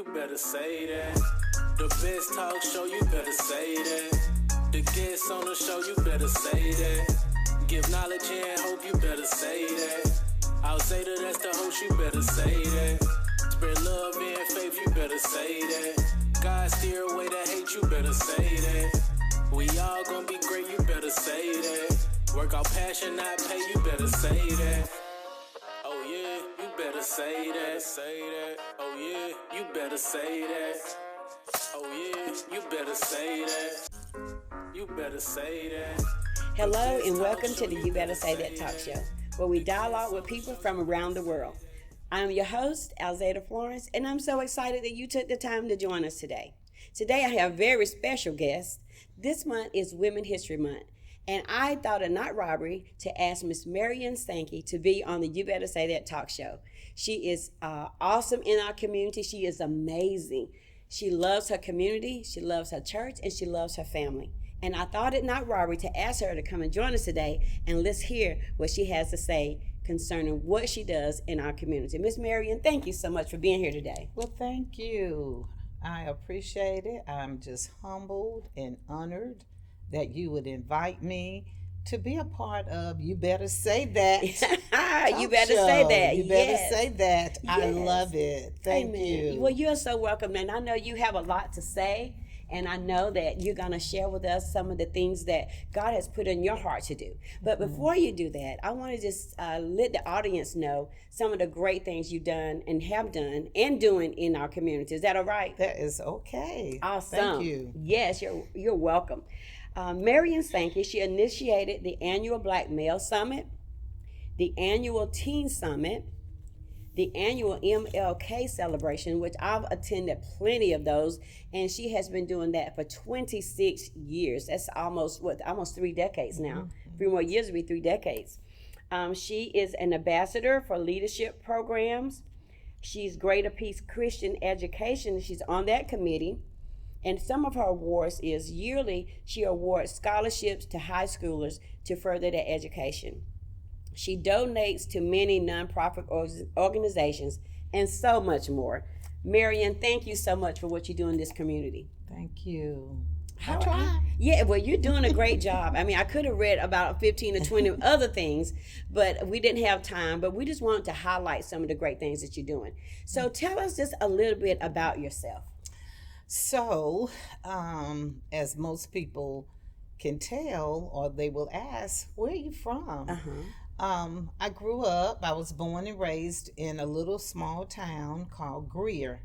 you better say that. The best talk show, you better say that. The guests on the show, you better say that. Give knowledge and hope, you better say that. Outsider, that's the host, you better say that. Spread love and faith, you better say that. God steer away the hate, you better say that. We all gonna be great, you better say that. Work out passion, not pay, you better say that. Oh yeah, you better say that, say that. Oh yeah, you better say that. Oh yeah, you better say that. You better say that. Hello and welcome to the You Better Say That talk show, where we dialogue with people from around the world. I'm your host, Alzada Florence, and I'm so excited that you took the time to join us today. Today I have a very special guest. This month is Women's History Month, and I thought it not robbery to ask Miss Marion Sankey to be on the You Better Say That talk show. She is awesome in our community. She is amazing. She loves her community, she loves her church, and she loves her family. And I thought it not robbery to ask her to come and join us today, and let's hear what she has to say concerning what she does in our community. Miss Marion, thank you so much for being here today. Well, thank you. I appreciate it. I'm just humbled and honored that you would invite me to be a part of You Better Say That. You better say that. You better say that. Yes. I love it. Thank you. Well, you're so welcome, and I know you have a lot to say. And I know that you're going to share with us some of the things that God has put in your heart to do. But before you do that, I want to just let the audience know some of the great things you've done and have done and doing in our community. Is that all right? That is okay. Awesome. Thank you. Yes, you're welcome. Marion Sankey, she initiated the annual Black Male Summit, the annual Teen Summit, the annual MLK celebration, which I've attended plenty of those, and she has been doing that for 26 years. That's almost 3 decades now. 3 more years will be 3 decades. She is an ambassador for leadership programs. She's Greater Peace Christian Education. She's on that committee. And some of her awards is yearly she awards scholarships to high schoolers to further their education. She donates to many nonprofit organizations and so much more. Marion, thank you so much for what you do in this community. Thank you. Yeah, well, you're doing a great job. I mean, I could have read about 15 or 20 other things, but we didn't have time. But we just wanted to highlight some of the great things that you're doing. So tell us just a little bit about yourself. So, as most people can tell, or they will ask, where are you from? I grew up, I was born and raised in a little small town called Greer,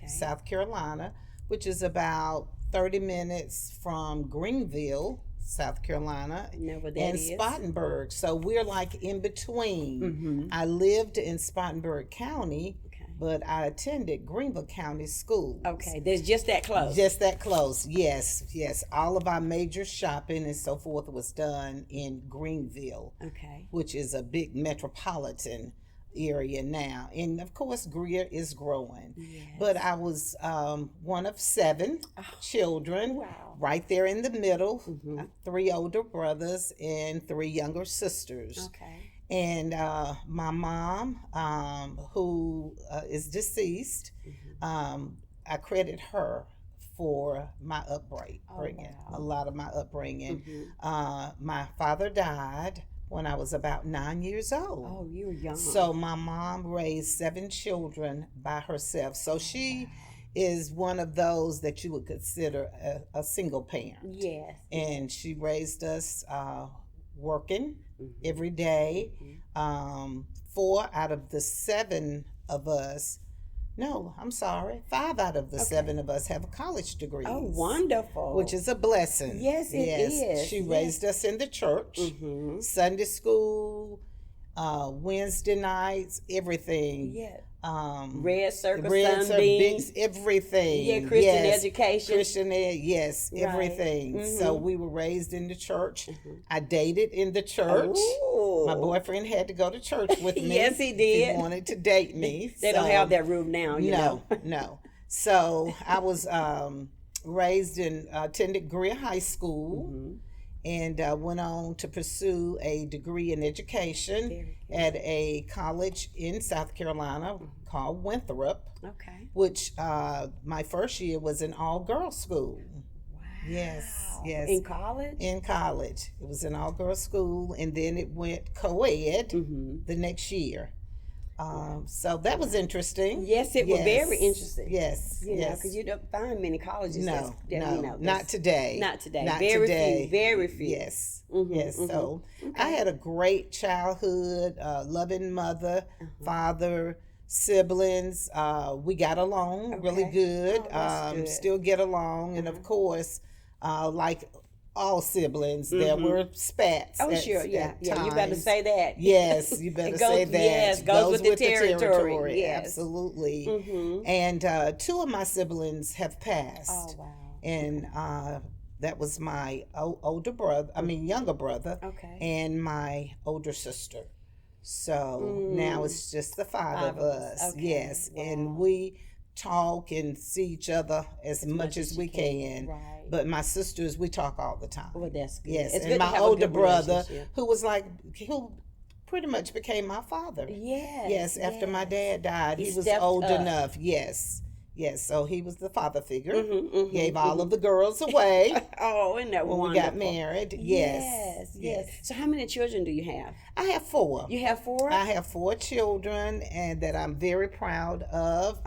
South Carolina, which is about 30 minutes from Greenville, South Carolina, and Spartanburg. So we're like in between. I lived in Spartanburg County, but I attended Greenville County Schools. Okay, there's just that close. Just that close, yes. All of our major shopping and so forth was done in Greenville, which is a big metropolitan area now. And of course, Greer is growing. Yes. But I was one of 7 children, right there in the middle. 3 older brothers and 3 younger sisters. And my mom, who is deceased, I credit her for my upbringing, a lot of my upbringing. My father died when I was about 9 years old. Oh, you were young. So my mom raised 7 children by herself. So she is one of those that you would consider a single parent. Yes. And she raised us working every day. 4 out of the 7 of us, 5 out of the 7 of us have college degrees. Oh, wonderful. Which is a blessing. Yes, it is. She raised us in the church, Sunday school, Wednesday nights, everything. Yeah. Red Circle Sunbeams, everything. Yeah, Christian education. Christian ed, yes, everything. So we were raised in the church. I dated in the church. Ooh. My boyfriend had to go to church with me. Yes, he did. He wanted to date me. They don't have that rule now, you know. No. So I was raised in, attended Greer High School. and went on to pursue a degree in education at a college in South Carolina called Winthrop. Okay. Which my first year was an all-girls school. Wow. Yes. In college? In college. It was an all-girls school, and then it went co-ed the next year. So that was interesting. Yes, it was very interesting. Yes, you know, because you don't find many colleges. No, no, not today. Not today. Not very today. few. Very few. Yes, yes. So I had a great childhood, loving mother, father, siblings. We got along really good. Good. Still get along, and of course, like all siblings, there were spats. Oh, sure, yeah. You better say that. Yes, you better say that. Yes, goes with the territory. Yes. Absolutely. And 2 of my siblings have passed. Oh, wow. And that was my younger brother, and my older sister. So now it's just the 5 of us. Okay. Yes, wow. and we talk and see each other as much as we can. Right. But my sisters, we talk all the time. Well, that's good. Yes, it's and good to my have a older good brother, relationship. who pretty much became my father. Yes. Yes, after my dad died, he was stepped old up. enough. Yes. Yes, so he was the father figure. Gave all of the girls away. Oh, isn't that when wonderful? we got married. Yes. So how many children do you have? I have 4. You have 4? I have 4 children, and that I'm very proud of.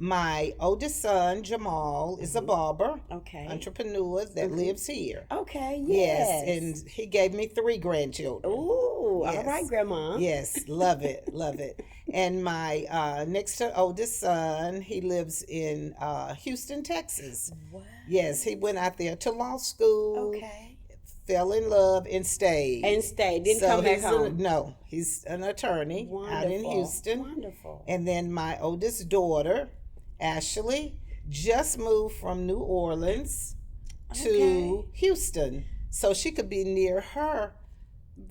My oldest son, Jamal, is a barber, entrepreneur that lives here. Okay, yes. And he gave me 3 grandchildren. Ooh, all right, Grandma. Yes, love it, love it. And my next to oldest son, he lives in Houston, Texas. Wow. Yes, he went out there to law school. Okay. Fell in love and stayed. Didn't come back home. No, he's an attorney out in Houston. Wonderful. And then my oldest daughter, Ashley, just moved from New Orleans to Houston, so she could be near her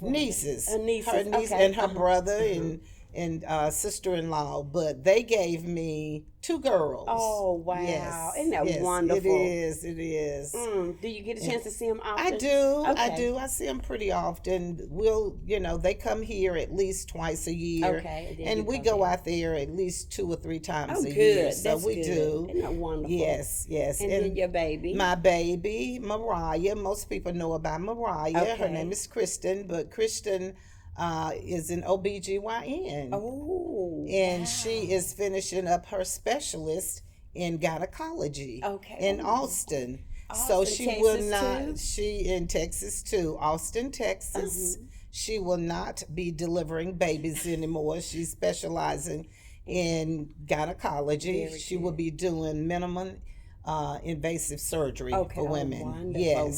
nieces, her niece and her brother and sister-in-law. But they gave me 2 girls. Oh, wow. Yes, Isn't that wonderful? It is. Do you get a chance to see them often? I do. I see them pretty often. They come here at least twice a year. Okay. And we go out there at least 2 or 3 times a good. year. So That's we good. do. Isn't that wonderful? Yes. And then your baby? My baby, Mariah. Most people know about Mariah. Okay. Her name is Kristen, but Kristen is an OBGYN. Oh, and she is finishing up her specialist in gynecology in Austin. So she Texas will not, too? she in Texas too, Austin, Texas. She will not be delivering babies anymore. She's specializing in gynecology. She will be doing minimum invasive surgery for women. Wonderful.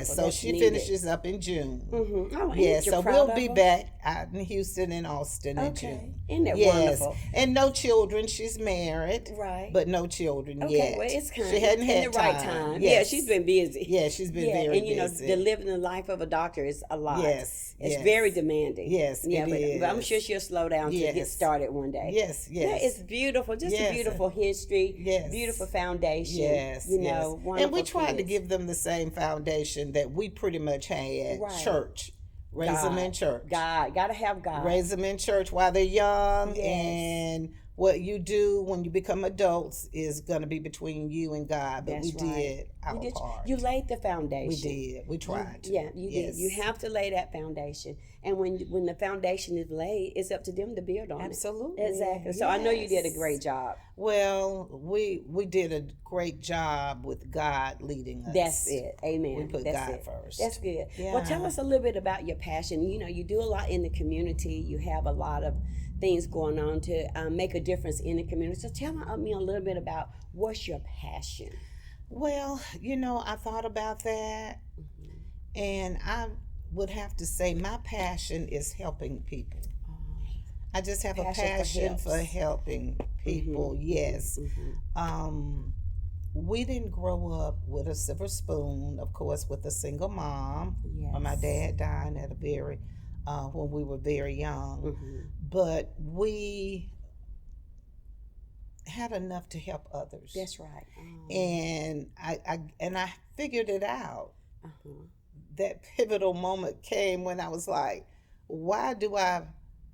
So That's she needed. finishes up in June. Oh, So we'll be back out in Houston and Austin in June. Isn't that wonderful? And no children. She's married, right? But no children yet. Well, it's kind she hadn't had in the right time. Yes. Yeah, she's been busy. Yeah, she's been very busy. And the living the life of a doctor is a lot. Yes, it's very demanding. Yes, but I'm sure she'll slow down to get started one day. Yes. Yeah, it's beautiful. Just a beautiful history. Yes, beautiful foundation. Yes, wonderful. And we tried to give them the same foundation that we pretty much had. Right. Church. Raise them in church. Gotta have God. Raise them in church while they're young, and what you do when you become adults is going to be between you and God. But we did our part. You laid the foundation. We did. We tried. You did. You have to lay that foundation, and when the foundation is laid, it's up to them to build on it. Absolutely. Exactly. So I know you did a great job. Well, we did a great job with God leading us. That's it. Amen. We put God first. That's good. Yeah. Well, tell us a little bit about your passion. You do a lot in the community. You have a lot of things going on to make a difference in the community. So tell me a little bit about what's your passion. Well, I thought about that, and I would have to say my passion is helping people. I just have a passion for helping people. Yes. We didn't grow up with a silver spoon, of course, with a single mom. Yes. My dad died at when we were very young, but we had enough to help others. That's right. And I figured it out. that pivotal moment came when I was like, why do I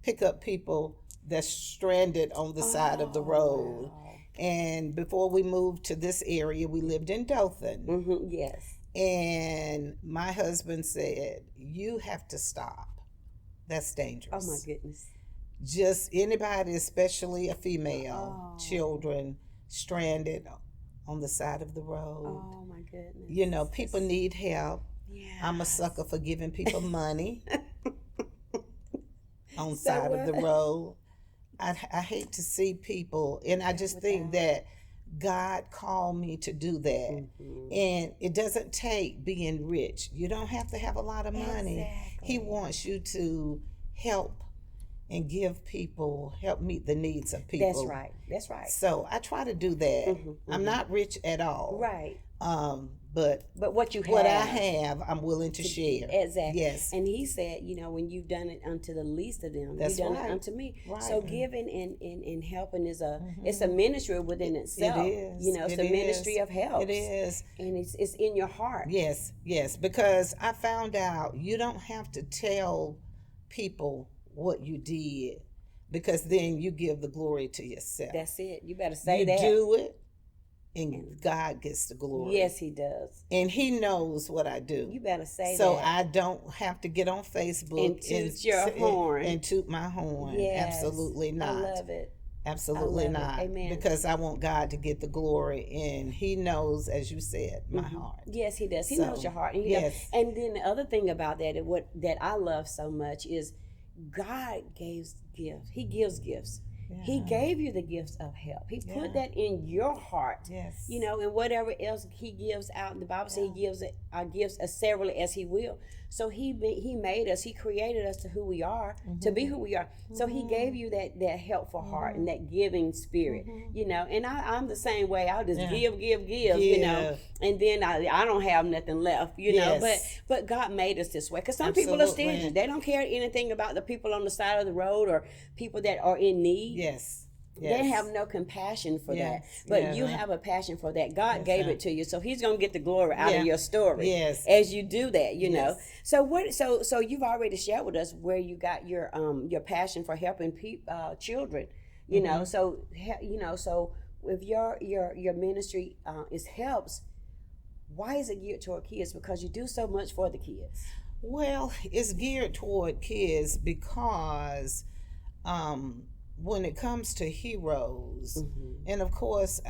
pick up people that's stranded on the side of the road? Wow. And before we moved to this area, we lived in Dothan. Mm-hmm. Yes. And my husband said, you have to stop. That's dangerous. Oh my goodness. Just anybody, especially a female, children stranded on the side of the road. Oh my goodness. You know, people need help. Yeah. I'm a sucker for giving people money on the side of the road. I hate to see people, and I just think that God called me to do that. Mm-hmm. And it doesn't take being rich. You don't have to have a lot of money. Exactly. He wants you to help and give people, help meet the needs of people. That's right. That's right. So I try to do that. Mm-hmm. I'm not rich at all. Right. But what you have, what I have, I'm willing to share. Exactly. Yes. And he said, you know, when you've done it unto the least of them, you've done it unto me. Right. So giving and helping is it's a ministry within itself. It is. You know, it's a ministry of help. It is. And it's in your heart. Yes, yes. Because I found out you don't have to tell people what you did, because then you give the glory to yourself. That's it. You better say that. You do it, and God gets the glory. Yes, he does. And he knows what I do. You better say that. So I don't have to get on Facebook and toot your horn. And toot my horn. Yes. Absolutely not. I love it. Absolutely not. Amen. Because I want God to get the glory, and he knows, as you said, my heart. Yes, he does. He knows your heart. And yes. And then the other thing about that, that I love so much, is God gives gifts. He gives gifts. Yeah. He gave you the gifts of help. He put that in your heart. Yes. You know, and whatever else he gives out, the Bible says he gives it gifts as severally as he will. So he made us. He created us to who we are, to be who we are. So he gave you that helpful heart and that giving spirit. You know, and I'm the same way. I'll just give. You know, and then I don't have nothing left. You know, but God made us this way, because some people are stingy. They don't care anything about the people on the side of the road or people that are in need. Yes. They have no compassion for that. But you have a passion for that. God gave it to you. So he's going to get the glory out of your story. Yes. As you do that, you know. So so you've already shared with us where you got your passion for helping children, you know. So so if your ministry is helps, why is it geared toward kids? Because you do so much for the kids. Well, it's geared toward kids because when it comes to heroes, and of course,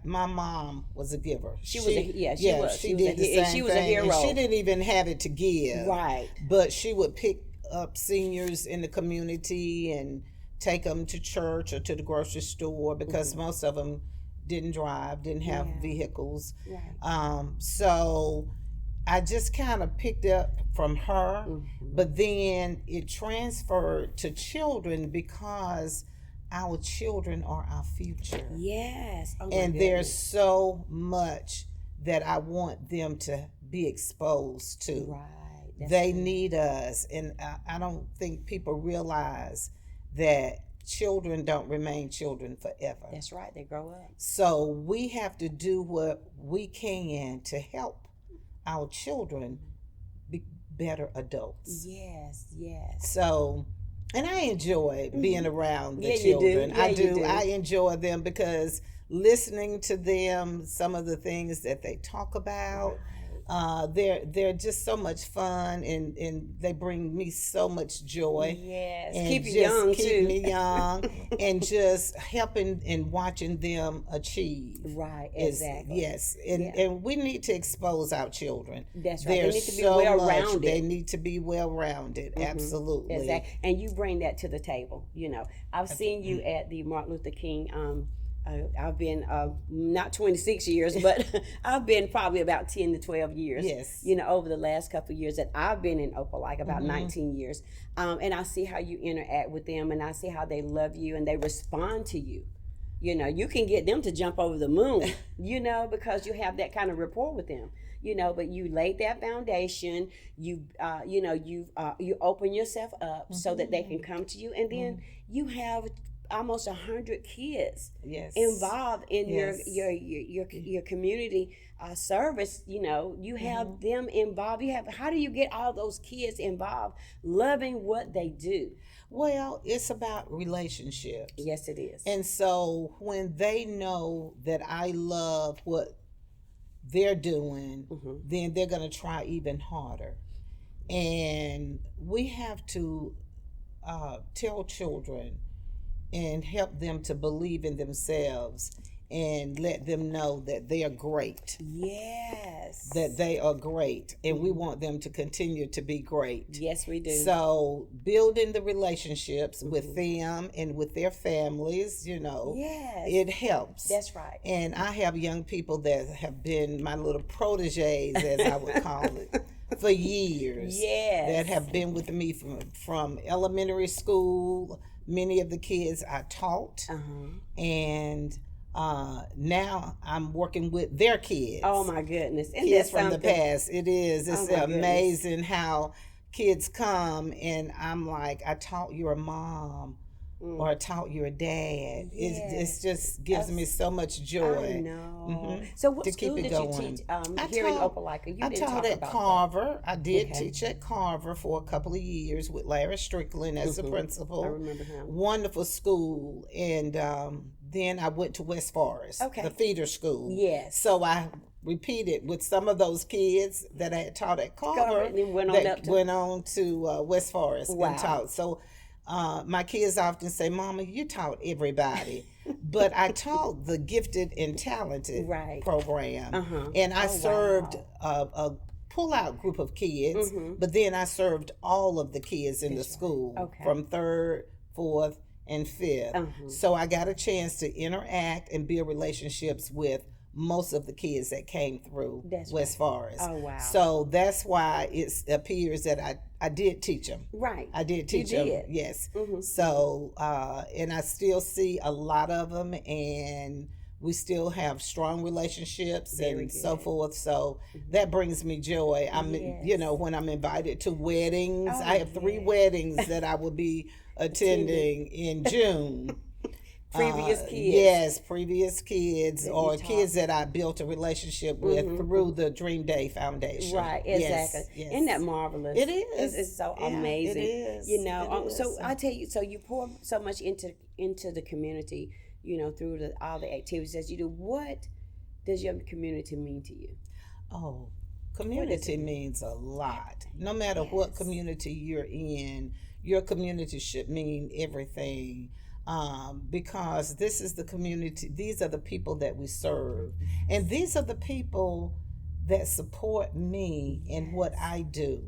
my mom was a giver. She was a hero. And she didn't even have it to give. Right. But she would pick up seniors in the community and take them to church or to the grocery store, because most of them didn't drive, didn't have vehicles. Right. So I just kind of picked up from her, but then it transferred to children, because our children are our future. Yes. Oh, and there's so much that I want them to be exposed to. Right. They need us. And I don't think people realize that children don't remain children forever. That's right. They grow up. So we have to do what we can to help our children be better adults. Yes, yes. So, and I enjoy being around the children. I do. I enjoy them, because listening to them, some of the things that they talk about, they're just so much fun, and they bring me so much joy. Yes, and keep you young too. Keep me young, and just helping and watching them achieve. Right, exactly. Yes, and we need to expose our children. That's right. They need to be well-rounded. They need to be well-rounded. Absolutely. Exactly. And you bring that to the table. You know, I've seen you at the Martin Luther King. I've been not 26 years, but I've been probably about 10 to 12 years. Yes. You know, over the last couple of years that I've been in Opelika, about 19 years. And I see how you interact with them, and I see how they love you and they respond to you. You know, you can get them to jump over the moon, you know, because you have that kind of rapport with them. You know, but you laid that foundation. You open yourself up so that they can come to you, and then you have almost 100 kids Yes. involved in Yes. your community service. You know, you have them involved. How do you get all those kids involved, loving what they do? Well, it's about relationships. Yes, it is. And so when they know that I love what they're doing, then they're going to try even harder. And we have to tell children and help them to believe in themselves and let them know that they are great. Yes. That they are great. And we want them to continue to be great. Yes, we do. So building the relationships with them and with their families, you know, yes, it helps. That's right. And I have young people that have been my little proteges, as I would call it, for years. Yes. That have been with me from elementary school. Many of the kids I taught. And now I'm working with their kids. Oh my goodness. And kids from the past. It is. It's amazing goodness. how kids come and I'm like, I taught your mom or I taught your dad. It just gives me so much joy. I know. So what school did you teach here in Opelika? I taught at Carver. I did teach at Carver for a couple of years with Larry Strickland as the principal. I remember him. Wonderful school. And then I went to West Forest, the feeder school. Yes. So I repeated with some of those kids that I had taught at Carver and went on to West Forest and taught. So my kids often say, Mama, you taught everybody. But I taught the gifted and talented program. And I served a pull-out group of kids, but then I served all of the kids in the school from 3rd, 4th, and 5th. So I got a chance to interact and build relationships with most of the kids that came through West Forest. Oh, wow. So that's why it appears that I did teach them. Right. I did teach them. Yes. So, and I still see a lot of them, and we still have strong relationships and so forth. So that brings me joy. You know, when I'm invited to weddings, I have 3 weddings that I will be attending in June. Previous kids. Yes, previous kids or kids that I built a relationship with through the Dream Day Foundation. Right, exactly. Yes. Isn't that marvelous? It is. It's so amazing. It is. You know, so I tell you, so you pour so much into the community, you know, through all the activities that you do. What does your community mean to you? Oh, community means a lot. No matter what community you're in, your community should mean everything. Because this is the community, these are the people that we serve, and these are the people that support me in what I do.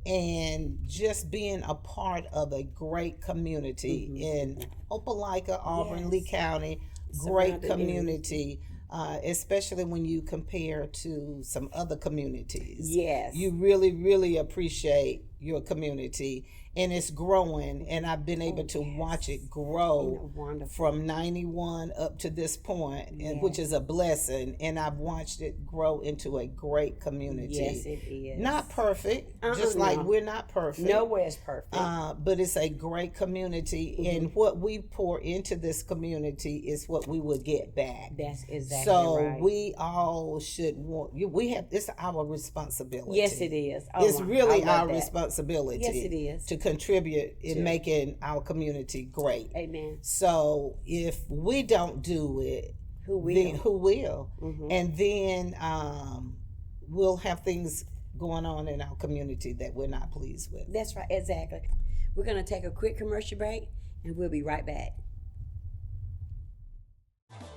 And just being a part of a great community in Opelika, Auburn, Lee County, great community. Especially when you compare to some other communities. Yes. You really, really appreciate your community, and it's growing, and I've been able to watch it grow from 91 up to this point, and, which is a blessing, and I've watched it grow into a great community. Yes, it is. Not perfect, just like we're not perfect. Nowhere is perfect. But it's a great community, and what we pour into this community is what we will get back. That's exactly so we all should want. It's our responsibility. Yes, it is. It's really our responsibility. Yes, it is. To contribute in making our community great. Amen. So if we don't do it, who will? Then who will? And then we'll have things going on in our community that we're not pleased with. That's right, exactly. We're going to take a quick commercial break, and we'll be right back.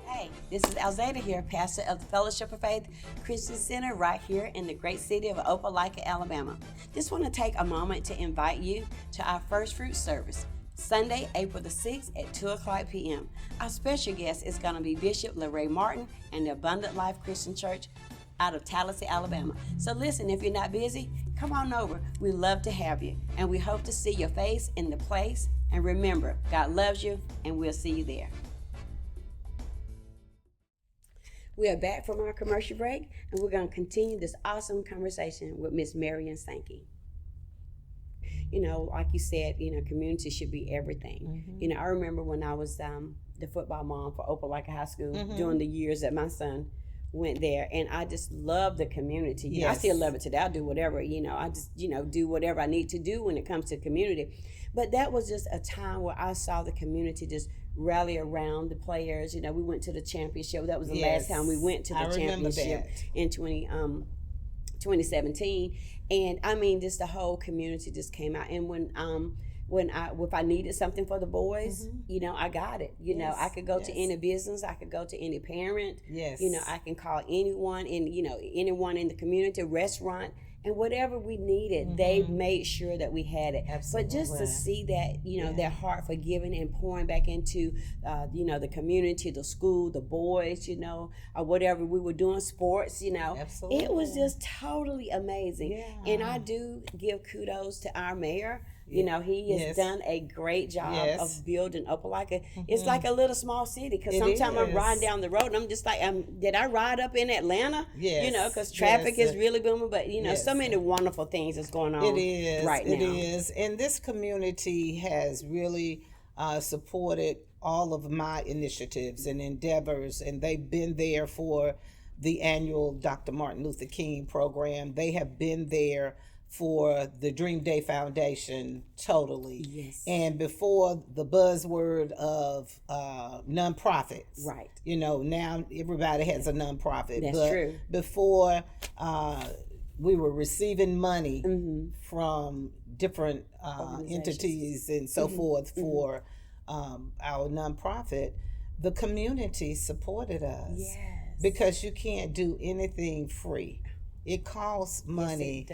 Hey, this is Alzada here, pastor of the Fellowship of Faith Christian Center right here in the great city of Opelika, Alabama. Just want to take a moment to invite you to our first fruit service, Sunday, April the 6th at 2:00 p.m. Our special guest is going to be Bishop LaRae Martin and the Abundant Life Christian Church out of Tallahassee, Alabama. So listen, if you're not busy, come on over. We love to have you, and we hope to see your face in the place. And remember, God loves you, and we'll see you there. We are back from our commercial break, and we're going to continue this awesome conversation with Miss Marion Sankey. like you said, community should be everything. I remember when I was the football mom for Opelika High School during the years that my son went there, and I just love the community. I still love it today. I'll do whatever, I just, do whatever I need to do when it comes to community. But that was just a time where I saw the community just rally around the players. We went to the championship. That was the last time we went to the championship in 2017. And I mean, just the whole community just came out. And if I needed something for the boys, I got it. I could go to any business, I could go to any parent. I can call anyone anyone in the community, restaurant, and whatever we needed, they made sure that we had it. Absolutely. But just to see that, their heart for giving and pouring back into, the community, the school, the boys, or whatever we were doing, sports, Absolutely. It was just totally amazing. Yeah. And I do give kudos to our mayor. He has done a great job of building Opelika. It's like a little small city, because sometimes I'm riding down the road and I'm just like, did I ride up in Atlanta? Because traffic is really booming, but so many wonderful things is going on right now. It is. And this community has really supported all of my initiatives and endeavors, and they've been there for the annual Dr. Martin Luther King program. They have been there for the Dream Day Foundation totally. Yes. And before the buzzword of nonprofits. Right. Now everybody has a nonprofit. That's true. Before we were receiving money from different entities and so forth for our nonprofit, the community supported us. Yes. Because you can't do anything free. It costs money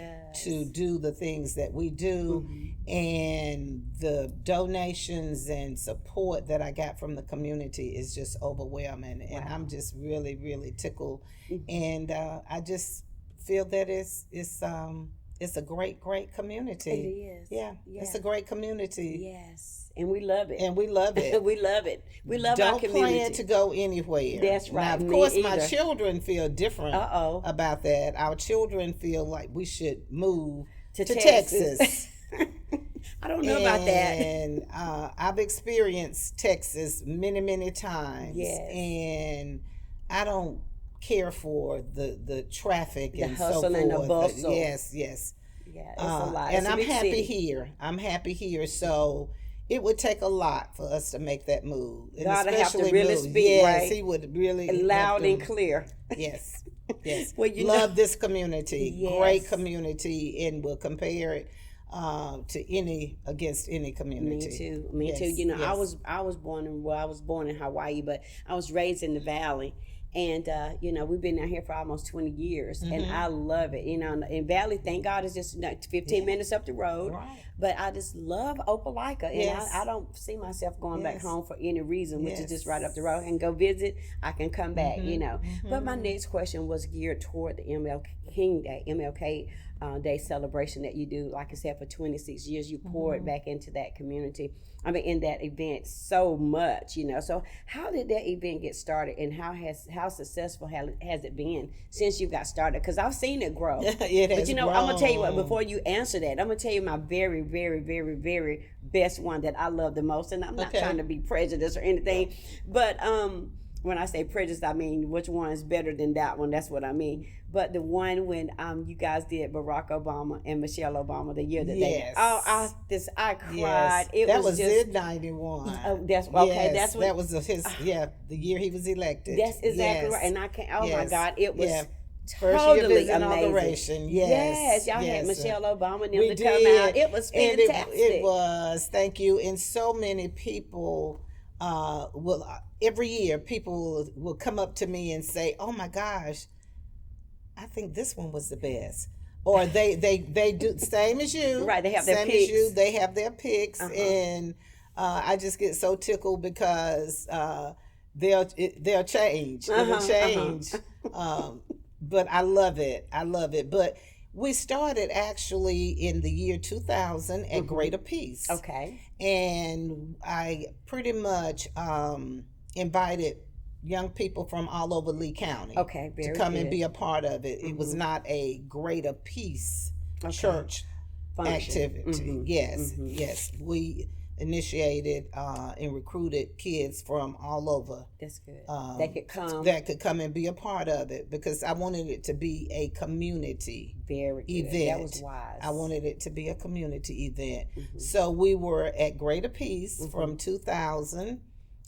to do the things that we do, and the donations and support that I got from the community is just overwhelming. And I'm just really, really tickled. And I just feel that it's a great community. It is. Yeah, it's a great community. Yes. And we love it. We love it. We love it. We love our community. Don't plan to go anywhere. That's right. Now, of course, my children feel different about that. Our children feel like we should move to Texas. I don't know about that. And I've experienced Texas many, many times. Yes. And I don't care for the traffic the and hustle so forth. And the bustle. Yes. Yeah, it's a lot. And I'm happy here. So it would take a lot for us to make that move. And God would have to really speak, yes, right? He would really loud and clear. Yes, yes. Well, love this community, great community, and we'll compare it against any community. Me too. I was born in Hawaii, but I was raised in the Valley. And, we've been out here for almost 20 years, and I love it. In Valley, thank God, it's just 15 minutes up the road. Right. But I just love Opelika, and I don't see myself going back home for any reason, which is just right up the road and go visit. I can come back, But my next question was geared toward the MLK Day celebration that you do. Like I said, for 26 years, you poured back into that community. In that event so much, So how did that event get started, and how successful has it been since you got started? Because I've seen it grow. But I'm gonna tell you what. Before you answer that, I'm gonna tell you my very, very, very, very best one that I love the most, and I'm not trying to be prejudiced or anything, but when I say prejudice, I mean which one is better than that one. That's what I mean. But the one when you guys did Barack Obama and Michelle Obama the year that I cried. Yes. That was in 91. Oh, that's okay. Yes, that's what that was the year he was elected. That's exactly right. And I can't. Oh my God, it was. First totally year of his amazing. Inauguration. Yes, y'all had Michelle Obama and them to come out. It was fantastic. It was. Thank you. And so many people every year people will come up to me and say, "Oh my gosh, I think this one was the best." Or they do same as you. Right, they have their picks. Same as you, they have their picks, and I just get so tickled because they'll change. It'll change. But I love it. But we started actually in the year 2000 at Greater Peace. Okay. And I pretty much invited young people from all over Lee County to come and be a part of it. It was not a Greater Peace church activity. Mm-hmm. Yes, Mm-hmm. yes. We initiated and recruited kids from all over. That's good. That could come and be a part of it, because I wanted it to be a community very good event. That was wise. I wanted it to be a community event. Mm-hmm. So we were at Greater Peace Mm-hmm. from 2000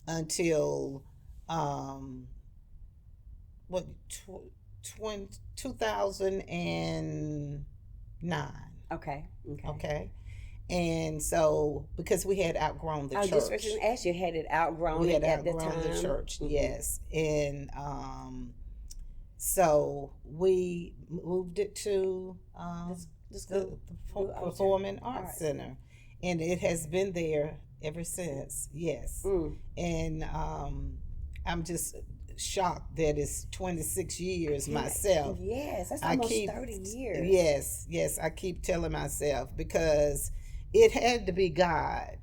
until 2009. Okay. And so, because we had outgrown the church. Just was going to ask you, had it outgrown we had at outgrown the time? The church, mm-hmm. Yes. And so we moved it to the Performing Arts Center. And it has been there ever since, yes. And I'm just shocked that it's 26 years myself. Yes, that's almost 30 years. Yes, I keep telling myself, because it had to be God,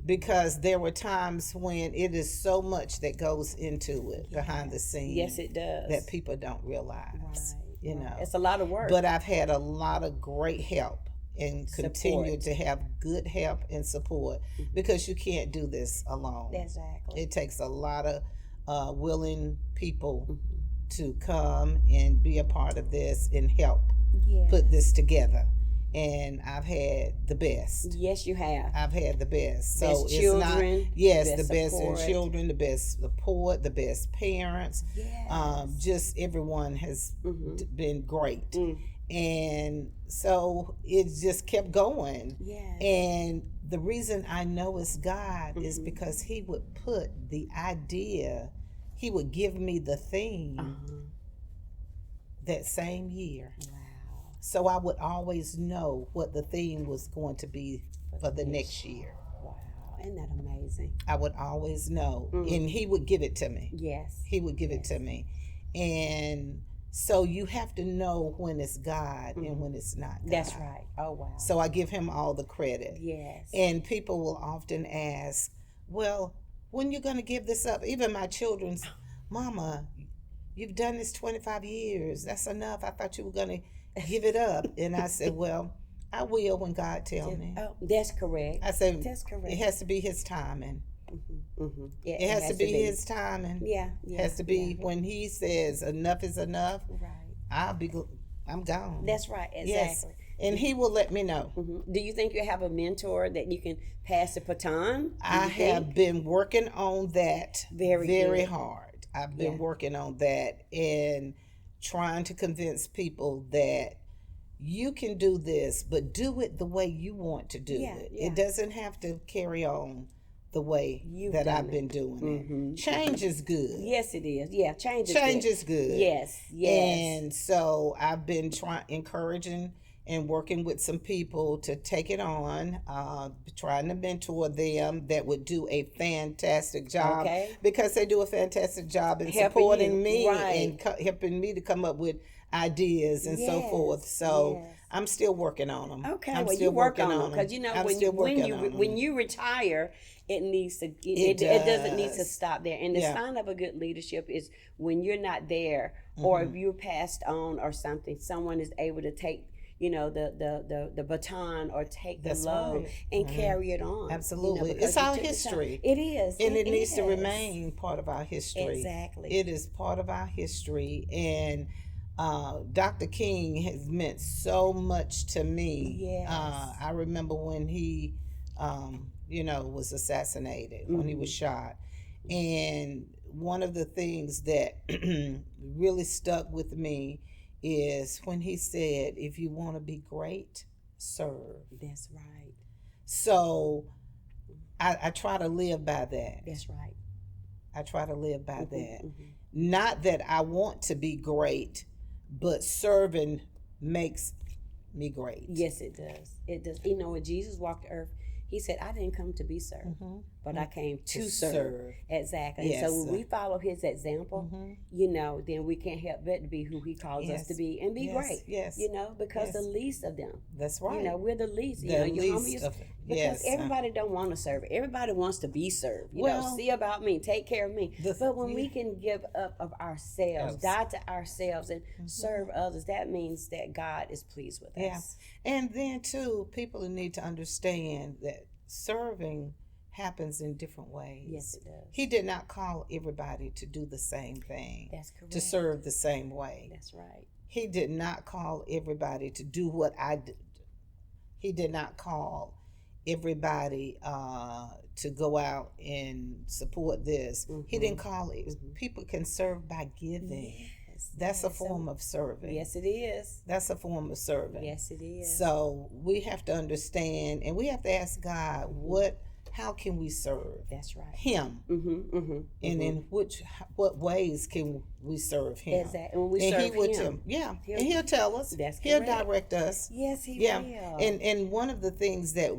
because there were times when it is so much that goes into it behind the scenes. Yes, it does. That people don't realize. Right. You know, it's a lot of work. But I've had a lot of great help and continue to have good help and support, because you can't do this alone. Exactly. It takes a lot of willing people to come and be a part of this and help put this together. And I've had the best. Yes, you have. I've had the best. So best it's children, not the best in children, the best support, the best parents. Yes. Just everyone has been great. And so it just kept going. Yes. And the reason I know it's God is because He would put the idea, He would give me the theme that same year. Wow. So I would always know what the theme was going to be for the next year. Wow. Isn't that amazing? I would always know. And He would give it to me. Yes. He would give it to me. And so you have to know when it's God and when it's not God. That's right. Oh, wow. So I give Him all the credit. Yes. And people will often ask, well, when are you going to give this up? Even my children's, Mama, you've done this 25 years. That's enough. I thought you were going to give it up. And I said, well, I will when God tell me. Oh, that's correct. I said, that's correct. It has to be His timing. Yeah, it has to be His timing. Yeah. It has to be when He says enough is enough. Right. I'm gone. That's right. Exactly. Yes. And He will let me know. Do you think you have a mentor that you can pass the baton? I have been working on that very hard. I've been working on that and trying to convince people that you can do this, but do it the way you want to do it. It doesn't have to carry on the way that I've been doing it. Change is good. Yes, it is. Yeah, change is good. Yes. And so I've been encouraging and working with some people to take it on, trying to mentor them that would do a fantastic job, because they do a fantastic job in supporting me and helping me to come up with ideas and so forth. So I'm still working on them. Okay, well, you work on them, because you know when you retire, it needs to. It doesn't need to stop there. And the sign of a good leadership is when you're not there, or if you're passed on or something, someone is able to take the baton or take the load and carry it on. Absolutely. It's our history. It is. And it needs to remain part of our history. Exactly. It is part of our history. And Dr. King has meant so much to me. Yes. I remember when he, was assassinated, when he was shot. And one of the things that really stuck with me is when he said, if you want to be great, serve. That's right. So I try to live by that. That's right. I try to live by that. Not that I want to be great, but serving makes me great. Yes, it does. It does. When Jesus walked the earth, He said, I didn't come to be served. but I came to serve. serve. Exactly. Yes. And so when we follow his example, then we can't help but to be who he calls us to be and be great. Yes. Because the least of them. That's right. We're the least. You least of it. Because everybody don't want to serve. Everybody wants to be served. See about me, take care of me. But when we can give up of ourselves, die to ourselves and serve others, that means that God is pleased with us. And then too, people need to understand that serving happens in different ways. Yes, it does. He did not call everybody to do the same thing. That's correct. To serve the same way. That's right. He did not call everybody to do what I did. He did not call everybody to go out and support this. He didn't call it. People can serve by giving. That's a form of serving. Yes, it is. That's a form of serving. Yes, it is. So we have to understand, and we have to ask God, how can we serve? That's right. Him. And in what ways can we serve Him? Exactly. And when we serve Him. And He'll tell us. He'll direct us. Yes, He will. And one of the things that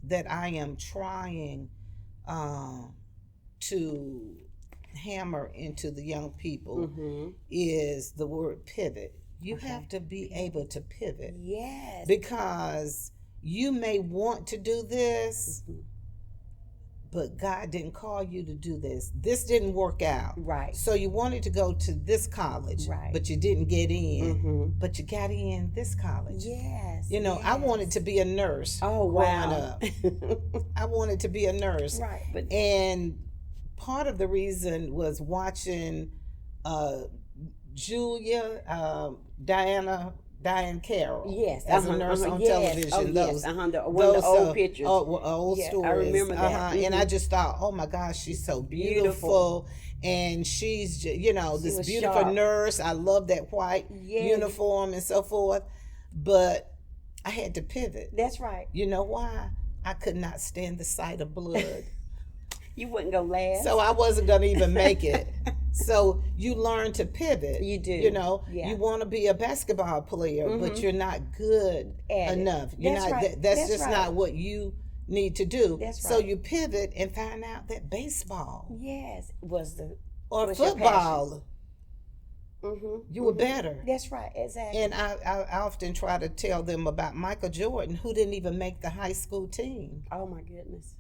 that I am trying to hammer into the young people is the word pivot. You have to be able to pivot. Yes. Because you may want to do this, but God didn't call you to do this. This didn't work out. Right. So you wanted to go to this college, but you didn't get in. But you got in this college. Yes. I wanted to be a nurse. Oh, growing wow. up. I wanted to be a nurse. Right. And part of the reason was watching Diane Carroll. As a nurse on television. The old pictures. Old stories. I remember that. And I just thought, oh my gosh, she's so beautiful. And she's, this beautiful nurse. I love that white uniform and so forth. But I had to pivot. That's right. You know why? I could not stand the sight of blood. You wouldn't go last. So I wasn't going to even make it. So you learn to pivot. You do. You want to be a basketball player, but you're not good enough. That's just not what you need to do. That's right. So you pivot and find out that baseball or football, you were better. That's right, exactly. And I often try to tell them about Michael Jordan, who didn't even make the high school team. Oh my goodness.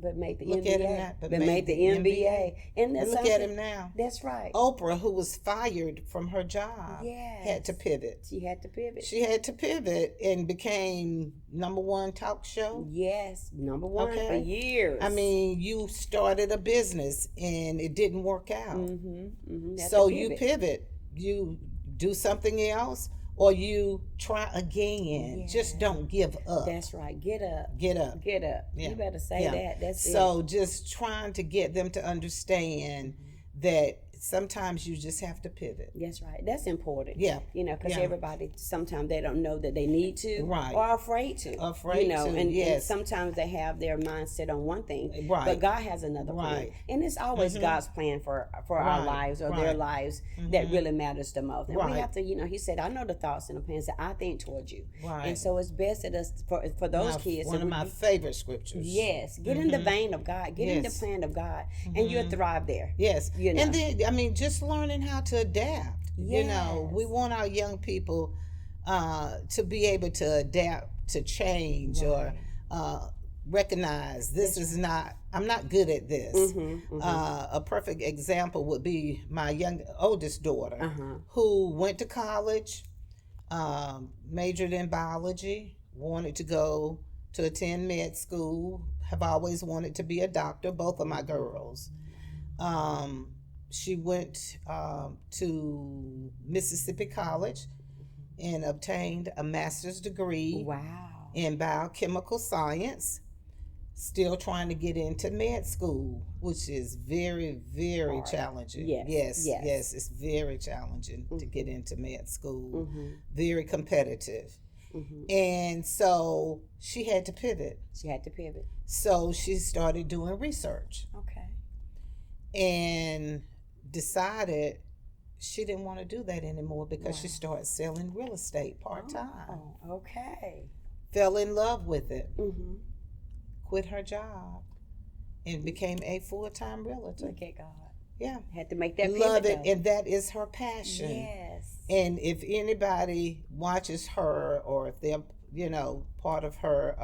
But made the look NBA. At him now, but made the NBA. And look at him now. That's right. Oprah, who was fired from her job, had to pivot. She had to pivot. She had to pivot and became #1 talk show. Yes, #1 for years. I mean, you started a business and it didn't work out. So you pivot. You do something else. Or you try again. Just don't give up. That's right. Get up. Get up. Get up. You better say that. That's it. So just trying to get them to understand that sometimes you just have to pivot. That's right. That's important. Yeah. Because everybody, sometimes they don't know that they need to. Right. Or afraid to. And sometimes they have their mindset on one thing. Right. But God has another plan. And it's always God's plan for our lives or their lives that really matters the most. And we have to, He said, I know the thoughts and the plans that I think towards you. Right. And so it's best at us for those kids. One of my favorite scriptures. Yes. Get in the vein of God. Get in the plan of God. And you'll thrive there. Yes. And then, just learning how to adapt. Yes. We want our young people to be able to adapt to change or recognize this is not, I'm not good at this. A perfect example would be my oldest daughter who went to college, majored in biology, wanted to go to attend med school, have always wanted to be a doctor, both of my girls. She went to Mississippi College and obtained a master's degree in biochemical science, still trying to get into med school, which is very, very challenging. Yes, it's very challenging to get into med school, very competitive. And so she had to pivot. So she started doing research. And decided she didn't want to do that anymore because she started selling real estate part-time. Oh, okay. Fell in love with it. quit her job and became a full-time realtor. Look at God. Yeah. Had to make that Love pivot, it, though. and that is her passion. Yes. And if anybody watches her, or if they're, part of her,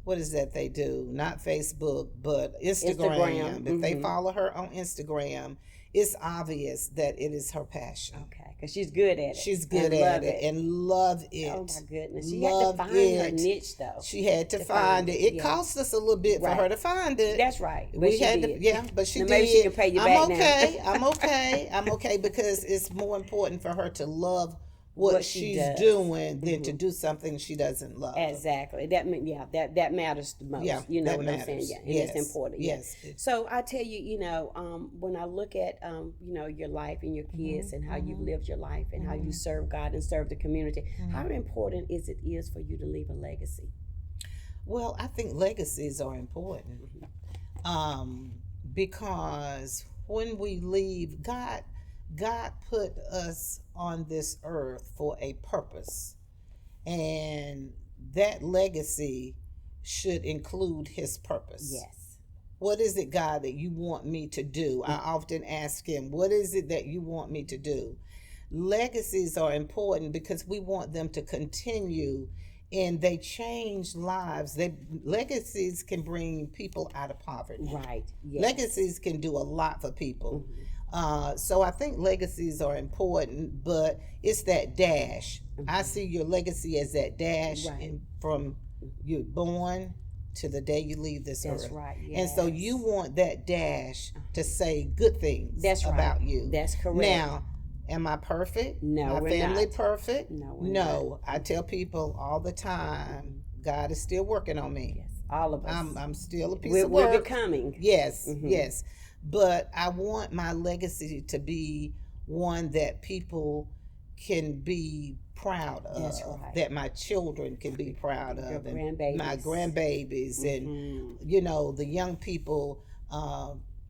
what is that they do? Not Facebook, but Instagram. If they follow her on Instagram, it's obvious that it is her passion. Okay, because she's good at it. She's good at it and love it. Oh my goodness, she had to find her niche, though. She had to find it. It cost us a little bit for her to find it. That's right. But we had did. to, but she now did. Maybe she can pay you back now. I'm okay because it's more important for her to love what she's doing than to do something she doesn't love. Exactly. That matters the most. Yeah, you know that what matters. I'm saying? Yeah, and Yes. it's important. Yes. So I tell you, when I look at your life and your kids and how you lived your life and how you serve God and serve the community, how important is it for you to leave a legacy? Well, I think legacies are important because when we leave, God put us on this earth for a purpose, and that legacy should include His purpose. Yes. What is it, God, that you want me to do? I often ask Him, what is it that you want me to do? Legacies are important because we want them to continue, and they change lives. Legacies can bring people out of poverty. Right. Yes. Legacies can do a lot for people. So I think legacies are important, but it's that dash. I see your legacy as that dash from you're born to the day you leave this earth. That's right. Yes. And so you want that dash to say good things about you. That's correct. Now, am I perfect? No, My we're family not. perfect? No, we're No. I tell people all the time, God is still working on me. Yes. All of us. I'm still a piece of We're work. becoming. Yes, yes. But I want my legacy to be one that people can be proud of. That's right. That my children can be proud of. Your and grandbabies. my grandbabies and, the young people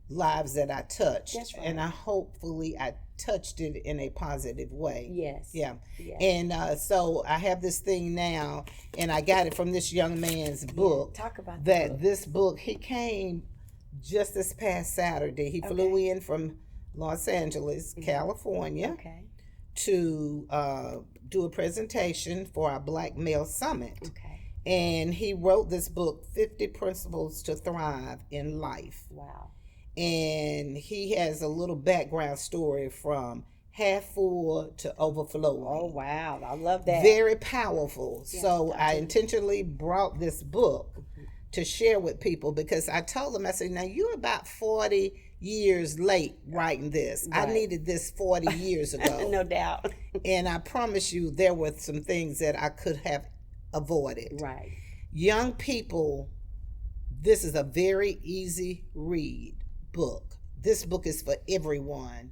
lives that I touched. That's right. And hopefully I touched it in a positive way. Yes. Yeah. Yes. And so I have this thing now, and I got it from this young man's book. Talk about that book. This book, he came just this past Saturday. He flew in from Los Angeles, California, to do a presentation for our Black Male Summit. Okay. And he wrote this book, 50 Principles to Thrive in Life. Wow. And he has a little background story from half full to overflowing. Oh, wow. I love that. Very powerful. Yeah, so I intentionally brought this book to share with people because I told them, I said, now you're about 40 years late writing this. Right. I needed this 40 years ago. No doubt. And I promise you there were some things that I could have avoided. Right. Young people, this is a very easy read book. This book is for everyone.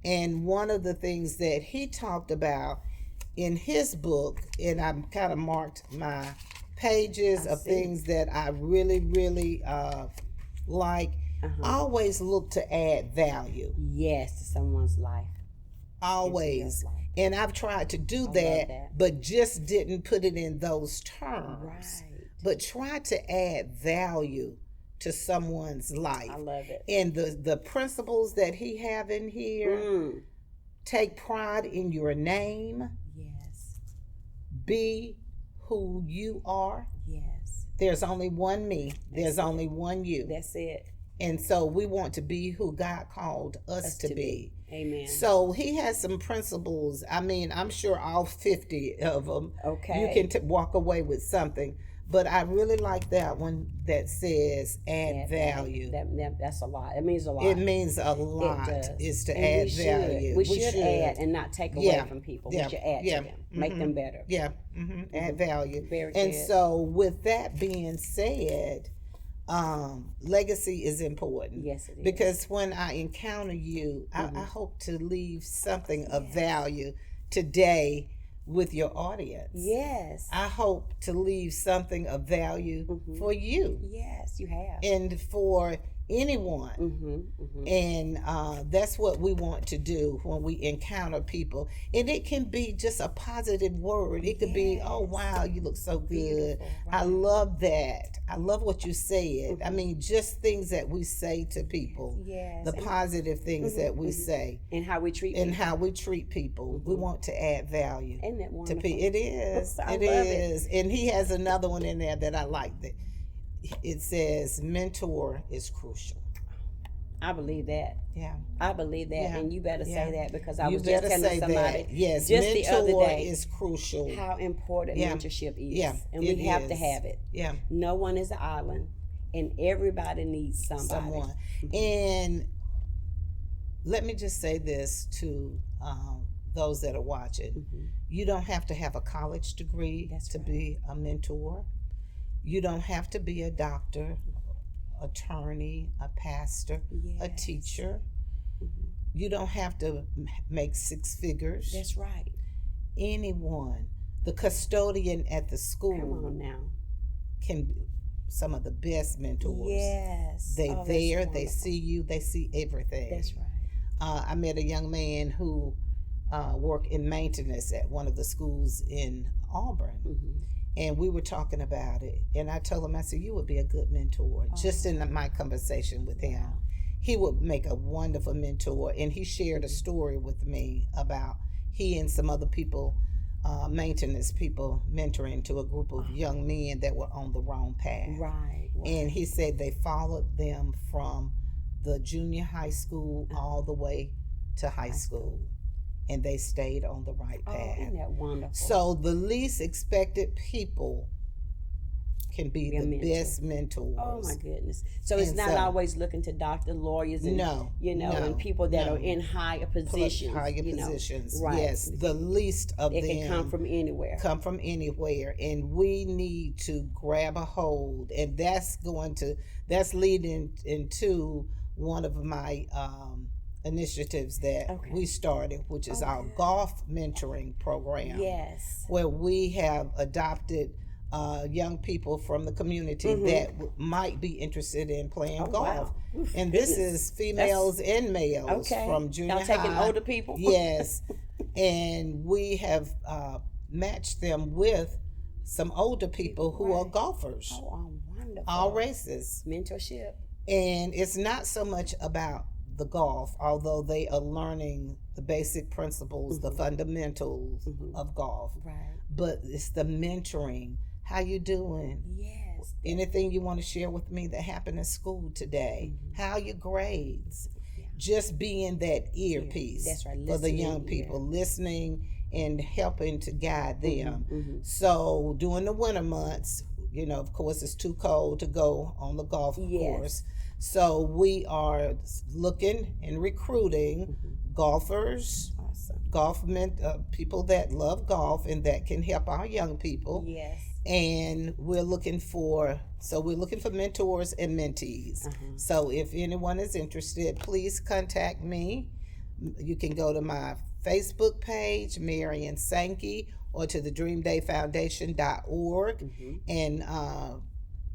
And one of the things that he talked about in his book, and I kind of marked my pages of things that I really, really like, always look to add value. Yes, to someone's life. Always. And I've tried to do that, but just didn't put it in those terms. Right. But try to add value to someone's life. I love it. And the principles that he have in here, take pride in your name. Yes. Be who you are. Yes. There's only one me. There's only one you. That's it. And so we want to be who God called us to be. Amen. So he has some principles. I mean, I'm sure all 50 of them, you can walk away with something. But I really like that one that says add value. That's a lot. It means a lot. It means a lot is to add value. We should add and not take away from people. We should add to them. Make them better. Yeah. Add value. Very and good. so with that being said, legacy is important. Yes, it is. Because when I encounter you, I hope to leave something of value today with your audience. Yes. I hope to leave something of value for you. Yes, you have. And for anyone. And that's what we want to do when we encounter people. And it can be just a positive word. It could be, oh wow, you look so good. I love that. I love what you said. I mean, just things that we say to people. The positive things that we say. And how we treat people. And how we treat people. We want to add value. Isn't that wonderful? To people. It is. It is. And he has another one in there that I like. That it says, mentor is crucial. I believe that. Yeah. I believe that. Yeah. And you better say that, because I You was just telling somebody that. Yes, just the other mentor day is crucial. how important mentorship is. Yeah. And we have to have it. Yeah. No one is an island, and everybody needs somebody. Someone. And let me just say this to those that are watching. You don't have to have a college degree to be a mentor. You don't have to be a doctor, attorney, a pastor, a teacher. You don't have to make 6 figures. That's right. Anyone, the custodian at the school, come on now, can be some of the best mentors. Yes. They see you, they see everything. That's right. I met a young man who worked in maintenance at one of the schools in Auburn. And we were talking about it. And I told him, I said, you would be a good mentor. Just in my conversation with him. He would make a wonderful mentor. And he shared a story with me about he and some other people, maintenance people, mentoring to a group of young men that were on the wrong path. Right. And he said they followed them from the junior high school all the way to high school. And they stayed on the right path. Oh, isn't that wonderful? So the least expected people can be the best mentors. Oh my goodness! So it's not always looking to doctors, lawyers, and and people that are in higher positions. Positions, right? Yes, the least of them. It can come from anywhere. And we need to grab a hold, and that's leading into one of my initiatives that we started, which is our golf mentoring program. Yes. Where we have adopted young people from the community that might be interested in playing golf. Wow. And this is females and males from junior high. Y'all taking older people? Yes. And we have matched them with some older people who are golfers. Oh, wonderful. All races. Mentorship. And it's not so much about the golf, although they are learning the basic principles, the fundamentals of golf. Right. But it's the mentoring. How you doing? Yes. Anything you want to share with me that happened in school today? How are your grades? Just being that earpiece. That's right. For the young people, listening and helping to guide them. So during the winter months, of course it's too cold to go on the golf course. So we are looking and recruiting golfers, people that love golf and that can help our young people. Yes. And we're looking for mentors and mentees. So if anyone is interested, please contact me. You can go to my Facebook page, Marion Sankey, or to the dreamdayfoundation.org and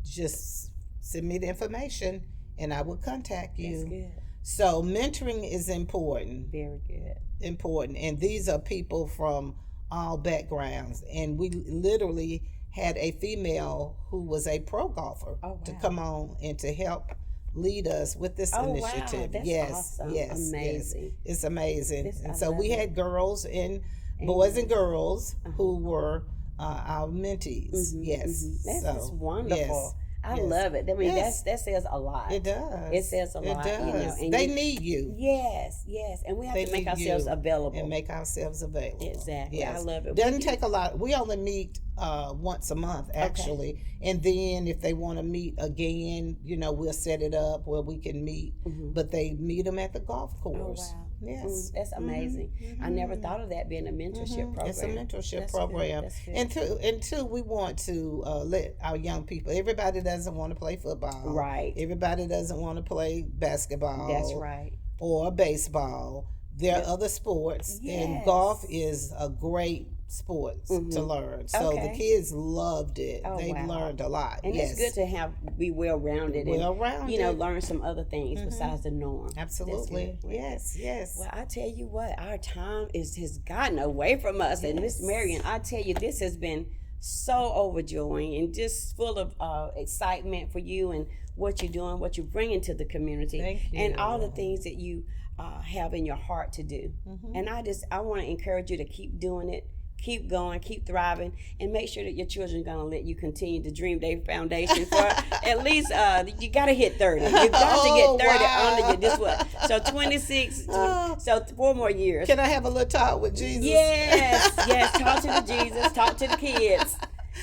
just send me the information and I will contact you. That's good. So mentoring is important. Very good. Important. And these are people from all backgrounds. And we literally had a female who was a pro golfer to come on and to help lead us with this initiative. Wow. That's awesome. Amazing. Yes. It's amazing. And so we had girls and boys and girls who were our mentees. Yes. That's just wonderful. Yes. I love it. I mean, that says a lot. It does. It says a lot. And they need you. Yes. And we have to make ourselves available. Exactly. Yes. I love it. Doesn't take a lot. We only meet once a month, actually. And then if they want to meet again, we'll set it up where we can meet. But they meet them at the golf course. Oh, wow. Yes. That's amazing. I never thought of that being a mentorship program. It's a mentorship program. And two, we want to let our young people, everybody doesn't want to play football. Right. Everybody doesn't want to play basketball. That's right. Or baseball. There are other sports. And golf is a great sports to learn. So the kids loved it. They learned a lot. And it's good to be well-rounded and learn some other things besides the norm. Absolutely. Yes. Well, I tell you what, our time has gotten away from us. And Miss Marion, I tell you, this has been so overjoying and just full of excitement for you and what you're doing, what you're bringing to the community. Thank you. And all the things that you have in your heart to do. And I want to encourage you to keep doing it. Keep going, keep thriving, and make sure that your children are going to let you continue to dream their foundation for at least, you got to hit 30. You got to get 30 under you. This what? So 26, so 4 more years. Can I have a little talk with Jesus? Yes, talk to the Jesus, talk to the kids.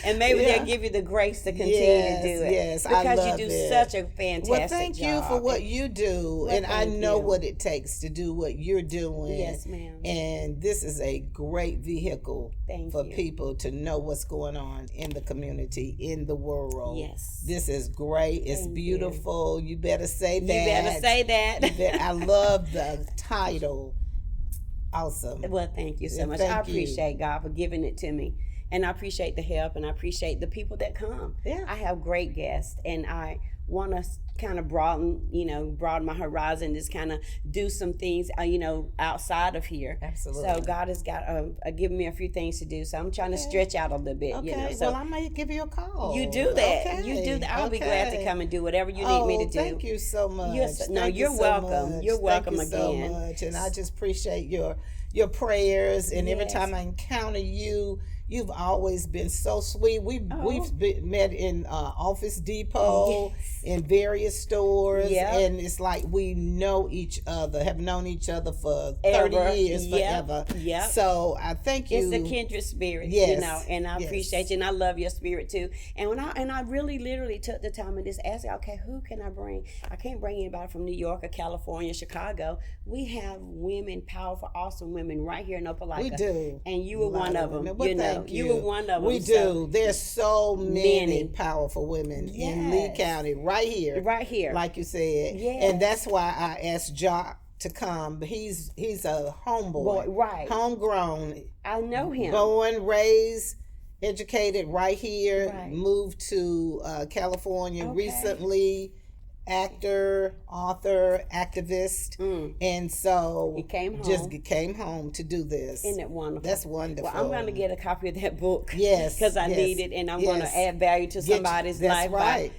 And maybe they'll give you the grace to continue to do it. Yes, because I love you do it. such a fantastic job. Well, thank you for what you do. And I know what it takes to do what you're doing. Yes, ma'am. And this is a great vehicle for people to know what's going on in the community, in the world. Yes. This is great. It's beautiful. You better say that. You better say that. I love the title. Awesome. Well, thank you so much. I appreciate God for giving it to me. And I appreciate the help, and I appreciate the people that come. Yeah. I have great guests, and I want to kind of broaden my horizon, just kind of do some things, outside of here. Absolutely. So God has got given me a few things to do. So I'm trying to stretch out a little bit. Okay. So well, I might give you a call. You do that. Okay. You do that. I'll be glad to come and do whatever you need me to do. Thank you so much. You're welcome. Much. You're welcome Thank you again. so much. And I just appreciate your prayers. And every time I encounter you, you've always been so sweet. We've met in Office Depot, in various stores, and it's like we know each other, have known each other for 30 years, forever. Yep. So I thank you. It's a kindred spirit, and I appreciate you, and I love your spirit too. And I really literally took the time and just asked, okay, who can I bring? I can't bring anybody from New York or California, Chicago. We have women, powerful, awesome women right here in Opelika. We do. And you were one of them. Well, you were one of them. We do. There's so many powerful women in Lee County, right here. Right here. Like you said. Yes. And that's why I asked Jock to come. He's a homeboy. Right. Homegrown. I know him. Born, raised, educated right here. Right. Moved to California recently. Actor, author, activist, and so he came home. Just came home to do this. Isn't it wonotful? That's wonderful. Well, I'm going to get a copy of that book. Yes, because I need it, and I'm going to add value to somebody's life by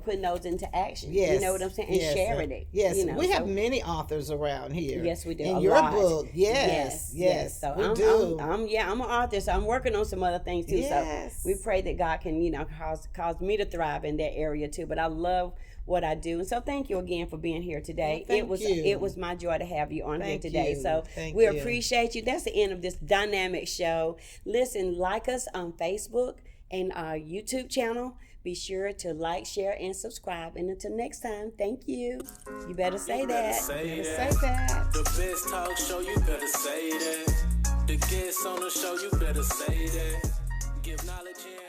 putting those into action. Yes, you know what I'm saying, and sharing it. Yes, we have many authors around here. Yes, we do. In your book, yes. So we do. I'm an author, so I'm working on some other things too. Yes. So we pray that God can cause me to thrive in that area too. But I love what I do. And so thank you again for being here today. Well, it was my joy to have you on here today. So we appreciate you. That's the end of this dynamic show. Listen, like us on Facebook and our YouTube channel. Be sure to like, share, and subscribe. And until next time, thank you. You better say that. Say that. The best talk show, you better say that. The guests on the show, you better say that. Give knowledge in.